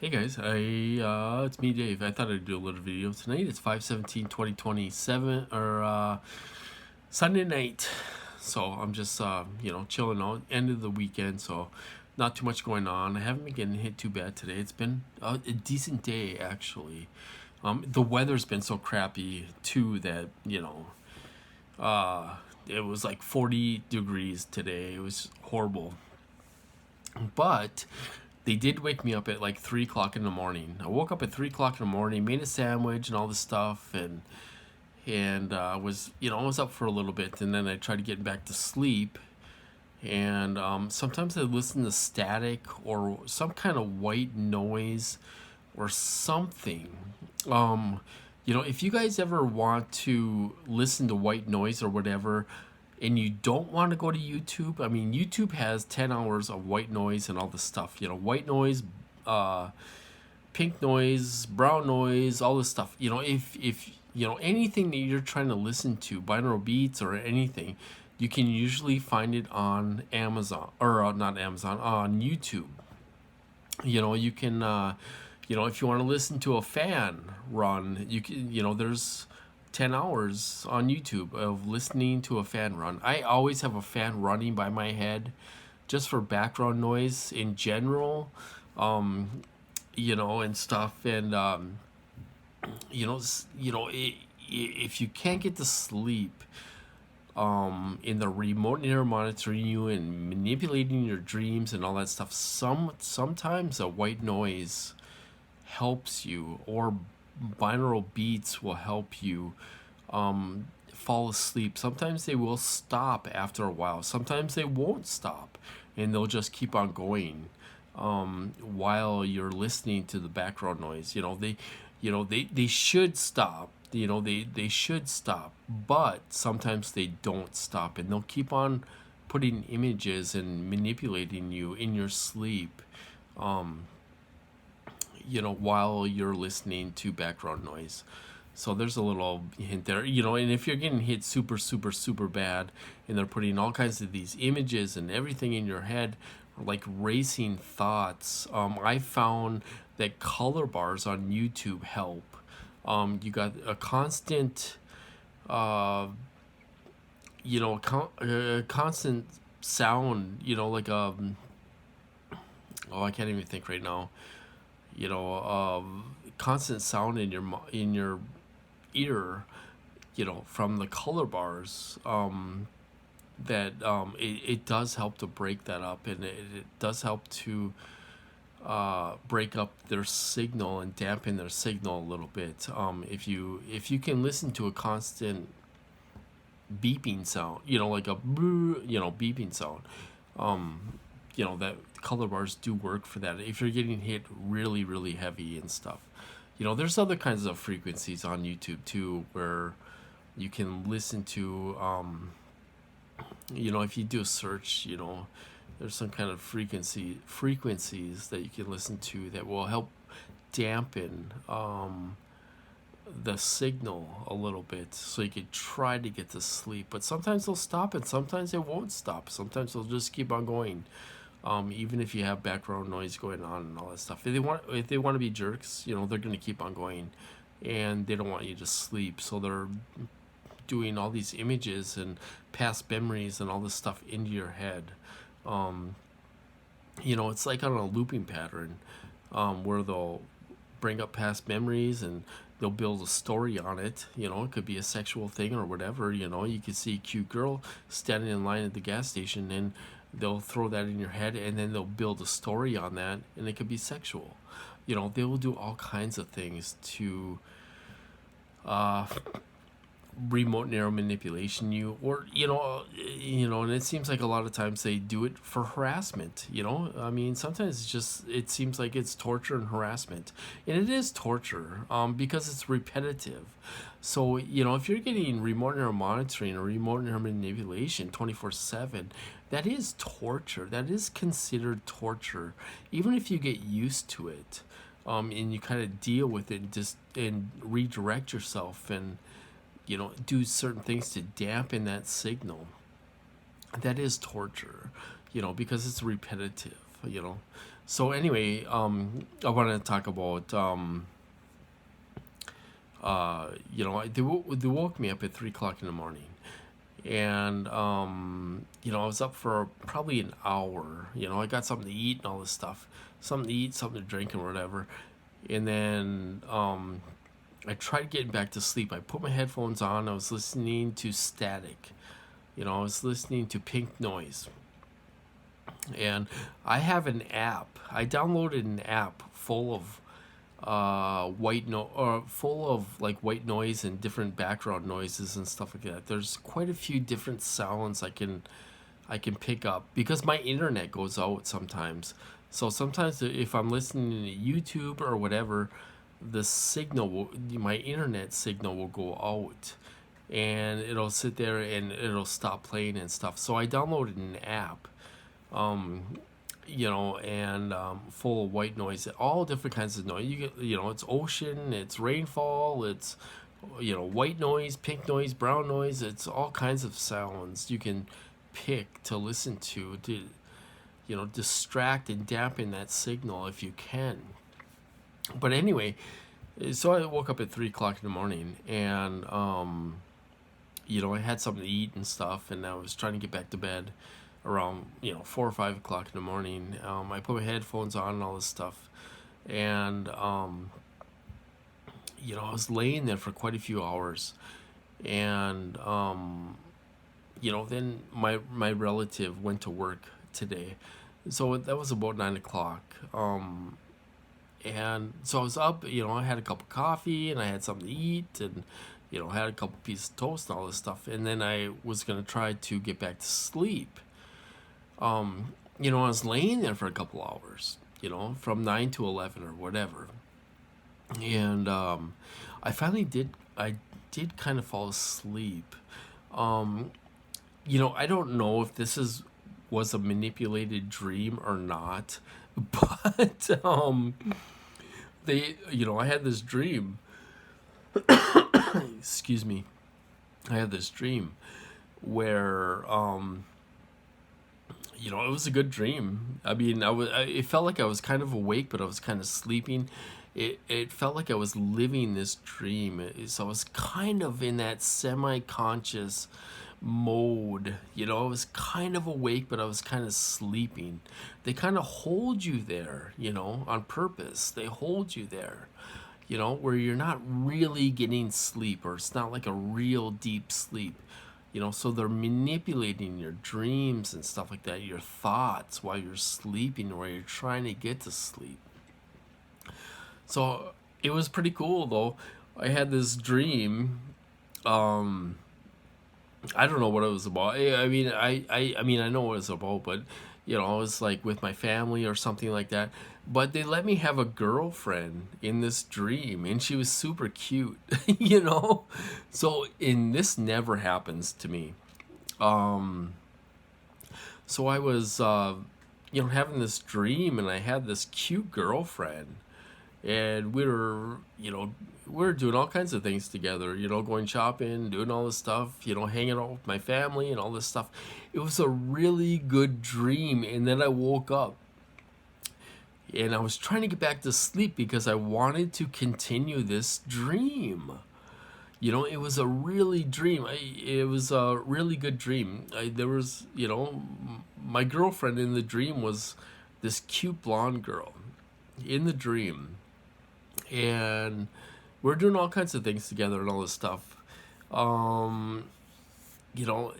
Hey guys, it's me Dave. I thought I'd do a little video tonight. It's 5/17/2027 or Sunday night. So I'm just chilling out, end of the weekend, so not too much going on. I haven't been getting hit too bad today. It's been a decent day actually. The weather's been so crappy too that, it was like 40 degrees today. It was horrible. But they did wake me up at like 3 o'clock in the morning. I woke up at 3 o'clock in the morning, made a sandwich and all this stuff, and was I was up for a little bit, and then I tried to get back to sleep. And sometimes I listen to static or some kind of white noise or something. Um, if you guys ever want to listen to white noise or whatever, and you don't want to go to YouTube, I mean, YouTube has 10 hours of white noise and all this stuff. White noise, uh, pink noise, brown noise, all this stuff. If anything that you're trying to listen to, binaural beats or anything, you can usually find it on Amazon or not Amazon, on YouTube. You can if you want to listen to a fan run, you can, there's 10 hours on YouTube of listening to a fan run. I always have a fan running by my head just for background noise in general, and stuff. And if you can't get to sleep, in the remote near monitoring you and manipulating your dreams and all that stuff, sometimes a white noise helps you, or binaural beats will help you fall asleep. Sometimes they will stop after a while. Sometimes they won't stop, and they'll just keep on going while you're listening to the background noise. They should stop. They should stop, but sometimes they don't stop, and they'll keep on putting images and manipulating you in your sleep. While you're listening to background noise. So there's a little hint there, and if you're getting hit super, super, super bad, and they're putting all kinds of these images and everything in your head, like racing thoughts, I found that color bars on YouTube help. You got a constant, uh, constant sound, oh, I can't even think right now. Constant sound in your ear, from the color bars. It does help to break that up, and it does help to break up their signal and dampen their signal a little bit. If you can listen to a constant beeping sound, like a beeping sound, that color bars do work for that. If you're getting hit really, really heavy and stuff, there's other kinds of frequencies on YouTube too, where you can listen to. If you do a search, there's some kind of frequencies that you can listen to that will help dampen the signal a little bit, so you could try to get to sleep. But sometimes they'll stop, and sometimes they won't stop. Sometimes they'll just keep on going, even if you have background noise going on and all that stuff. If they want to be jerks, they're going to keep on going, and they don't want you to sleep. So they're doing all these images and past memories and all this stuff into your head. Um, it's like on a looping pattern, where they'll bring up past memories, and they'll build a story on it. It could be a sexual thing or whatever. You could see a cute girl standing in line at the gas station, and they'll throw that in your head, and then they'll build a story on that, and it could be sexual. They will do all kinds of things to uh, remote neural manipulation you, or and it seems like a lot of times they do it for harassment. I mean, sometimes it seems like it's torture and harassment, and it is torture, because it's repetitive. So if you're getting remote neural monitoring or remote neural manipulation 24/7, that is torture. That is considered torture, even if you get used to it, and you kind of deal with it, and redirect yourself, and do certain things to dampen that signal. That is torture, because it's repetitive, you know. So anyway, I want to talk about they woke me up at 3 o'clock in the morning, and I was up for probably an hour. I got something to eat and all this stuff, something to eat, something to drink, and whatever. And then I tried getting back to sleep. I put my headphones on. I was listening to static. I was listening to pink noise. And I have an app. I downloaded an app full of full of like white noise and different background noises and stuff like that. There's quite a few different sounds I can pick up because my internet goes out sometimes. So sometimes if I'm listening to YouTube or whatever, my internet signal will go out, and it'll sit there and it'll stop playing and stuff. So I downloaded an app, um, and full of white noise, all different kinds of noise. You get, it's ocean, it's rainfall, it's white noise, pink noise, brown noise. It's all kinds of sounds you can pick to listen to distract and dampen that signal if you can. But anyway, so I woke up at 3 o'clock in the morning, and I had something to eat and stuff, and I was trying to get back to bed around 4 or 5 o'clock in the morning. I put my headphones on and all this stuff, and I was laying there for quite a few hours, and then my relative went to work today, so that was about 9 o'clock. And so I was up, I had a cup of coffee and I had something to eat, and had a couple pieces of toast and all this stuff, and then I was gonna try to get back to sleep. I was laying there for a couple hours, from 9 to 11 or whatever, and I did kind of fall asleep. Um, I don't know if this is was a manipulated dream or not, but I had this dream. Excuse me. I had this dream where it was a good dream. I mean, it felt like I was kind of awake, but I was kind of sleeping. It felt like I was living this dream. So I was kind of in that semi-conscious mode. I was kind of awake, but I was kind of sleeping. They kind of hold you there, on purpose. They hold you there, where you're not really getting sleep, or it's not like a real deep sleep. So they're manipulating your dreams and stuff like that, your thoughts while you're sleeping, or you're trying to get to sleep. So it was pretty cool though. I had this dream. Um, I don't know what it was about. I know what it was about, but I was like with my family or something like that. But they let me have a girlfriend in this dream, and she was super cute, you know. And this never happens to me. Um, so I was, having this dream, and I had this cute girlfriend, and we were doing all kinds of things together, going shopping, doing all this stuff, hanging out with my family and all this stuff. It was a really good dream, and then I woke up, and I was trying to get back to sleep because I wanted to continue this dream. It was a really dream. It was a really good dream. There was, my girlfriend in the dream was this cute blonde girl in the dream, and we're doing all kinds of things together and all this stuff. Um, you know,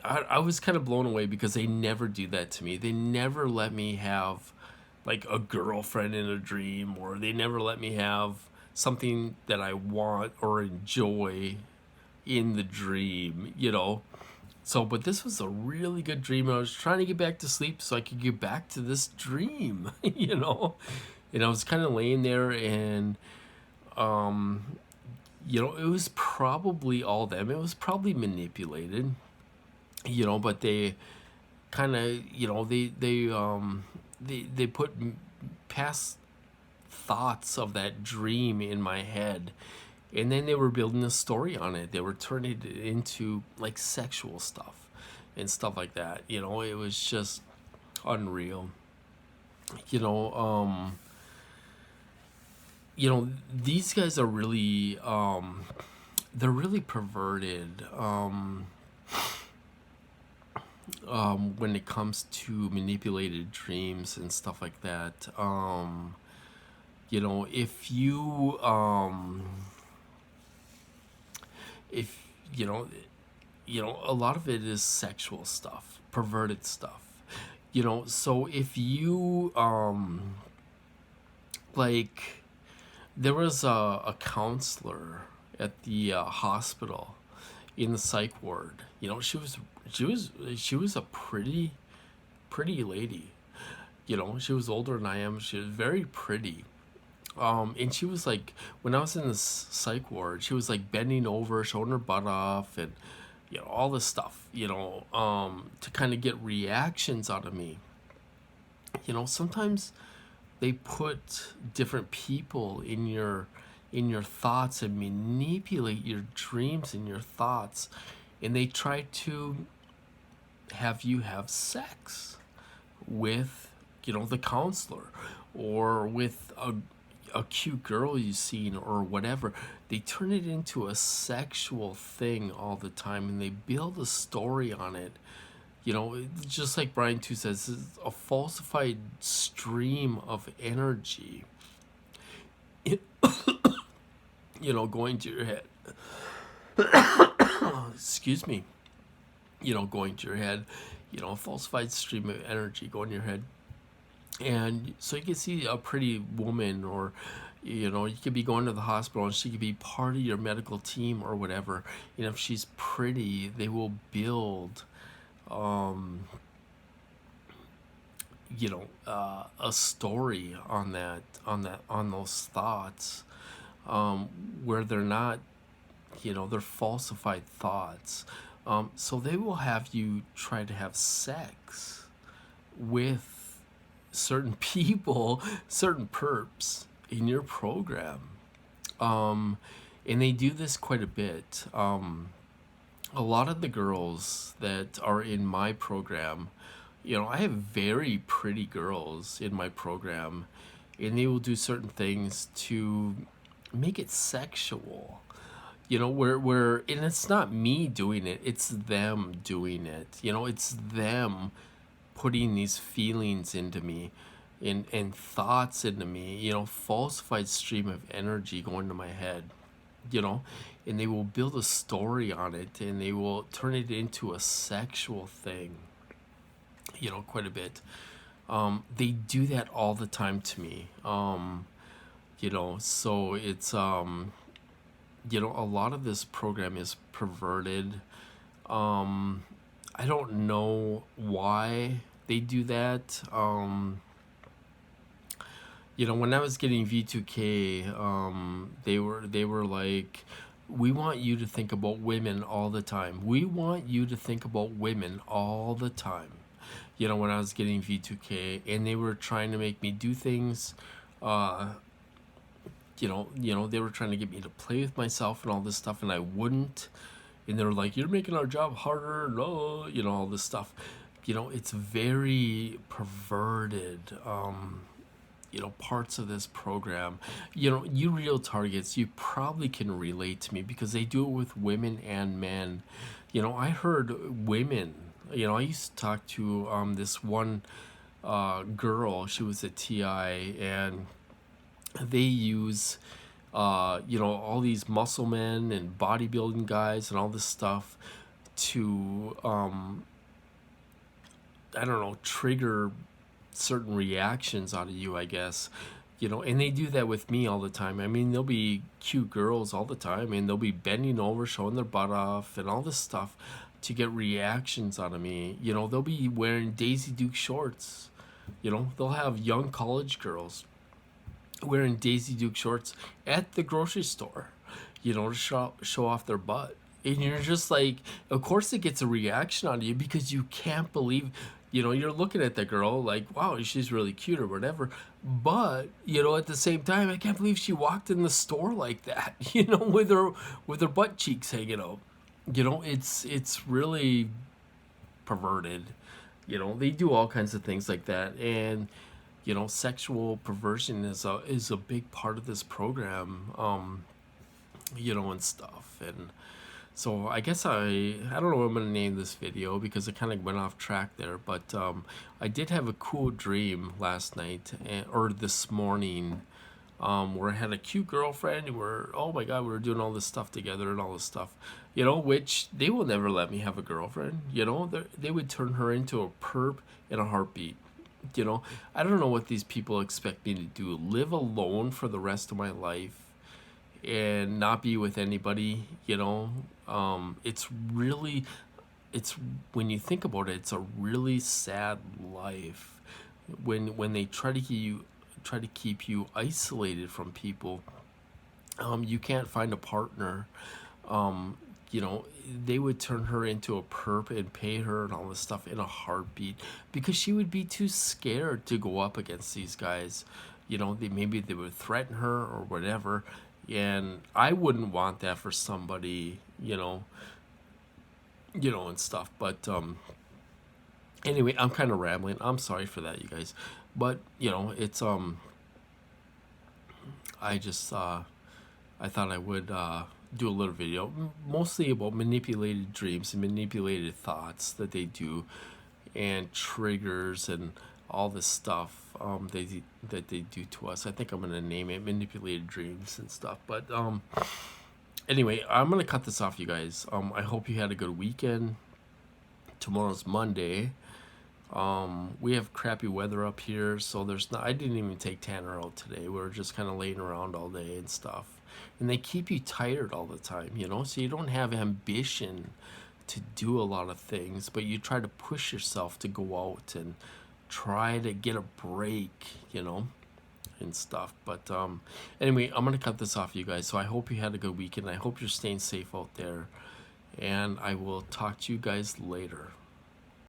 I was kind of blown away because they never do that to me. They never let me have like a girlfriend in a dream, or they never let me have something that I want or enjoy in the dream. So, but this was a really good dream. I was trying to get back to sleep so I could get back to this dream, And I was kind of laying there, and um, it was probably all them. It was probably manipulated, but they kind of, they put past thoughts of that dream in my head, and then they were building a story on it. They were turning it into like sexual stuff and stuff like that. It was just unreal. you know, these guys are really, they're really perverted. When it comes to manipulated dreams and stuff like that. If you, if you know, a lot of it is sexual stuff, perverted stuff. So if you, like, there was a counselor at the hospital in the psych ward. She was a pretty lady. She was older than I am. She was very pretty. And she was like, when I was in the psych ward, she was like bending over, showing her butt off, and all this stuff. To kind of get reactions out of me. Sometimes they put different people in your thoughts and manipulate your dreams and your thoughts, and they try to have you have sex with the counselor, or with a cute girl you've seen, or whatever. They turn it into a sexual thing all the time, and they build a story on it. Just like Brian too says, it's a falsified stream of energy, it, going to your head. Excuse me. Going to your head, a falsified stream of energy going to your head. And so you can see a pretty woman, or you could be going to the hospital and she could be part of your medical team or whatever. If she's pretty, they will build um a story on those thoughts, where they're not, they're falsified thoughts. So they will have you try to have sex with certain people, certain perps in your program. And they do this quite a bit. A lot of the girls that are in my program, I have very pretty girls in my program, and they will do certain things to make it sexual. Where and it's not me doing it, it's them doing it. It's them putting these feelings into me, and thoughts into me, falsified stream of energy going to my head, you know, and they will build a story on it, and they will turn it into a sexual thing, quite a bit. They do that all the time to me. So it's, a lot of this program is perverted. I don't know why they do that. When I was getting V2K, they were like, we want you to think about women all the time. We want you to think about women all the time. When I was getting V2K, and they were trying to make me do things, uh, they were trying to get me to play with myself and all this stuff, and I wouldn't. And they were like, "You're making our job harder," no, all this stuff. It's very perverted. Parts of this program. You real targets, you probably can relate to me because they do it with women and men. I heard women. I used to talk to this one girl. She was a TI, and they use all these muscle men and bodybuilding guys and all this stuff to I don't know, trigger certain reactions out of you, I guess. And they do that with me all the time. I mean, there'll be cute girls all the time, and they'll be bending over, showing their butt off, and all this stuff to get reactions out of me. They'll be wearing Daisy Duke shorts. They'll have young college girls wearing Daisy Duke shorts at the grocery store, to show off their butt. And you're just like, of course it gets a reaction out of you because you can't believe, you're looking at the girl like, wow, she's really cute or whatever. But, at the same time, I can't believe she walked in the store like that, with her butt cheeks hanging out. It's really perverted. They do all kinds of things like that. And, you know, sexual perversion is a big part of this program, you know, and stuff. And so I guess I don't know what I'm gonna name this video because it kind of went off track there. But I did have a cool dream last night, or this morning, where I had a cute girlfriend. Oh my god, we were doing all this stuff together and all this stuff, you know, which they will never let me have a girlfriend. You know, they would turn her into a perp in a heartbeat. You know, I don't know what these people expect me to do. Live alone for the rest of my life and not be with anybody, you know. It's really, it's when you think about it, it's a really sad life when they try to keep you isolated from people. You can't find a partner. You know, they would turn her into a perp and pay her and all this stuff in a heartbeat because she would be too scared to go up against these guys. You know, maybe they would threaten her or whatever, and I wouldn't want that for somebody. You know, and stuff. But anyway, I'm kind of rambling. I'm sorry for that, you guys. But you know, it's I just I thought I would do a little video, mostly about manipulated dreams and manipulated thoughts that they do, and triggers and all this stuff that they do to us. I think I'm gonna name it manipulated dreams and stuff. But anyway, I'm gonna cut this off, you guys. I hope you had a good weekend. Tomorrow's Monday. We have crappy weather up here, so there's not. I didn't even take Tanner out today. We were just kind of laying around all day and stuff. And they keep you tired all the time, you know, so you don't have ambition to do a lot of things, but you try to push yourself to go out and try to get a break, you know, and stuff. But anyway, I'm gonna cut this off, you guys. So I hope you had a good weekend. I hope you're staying safe out there, and I will talk to you guys later.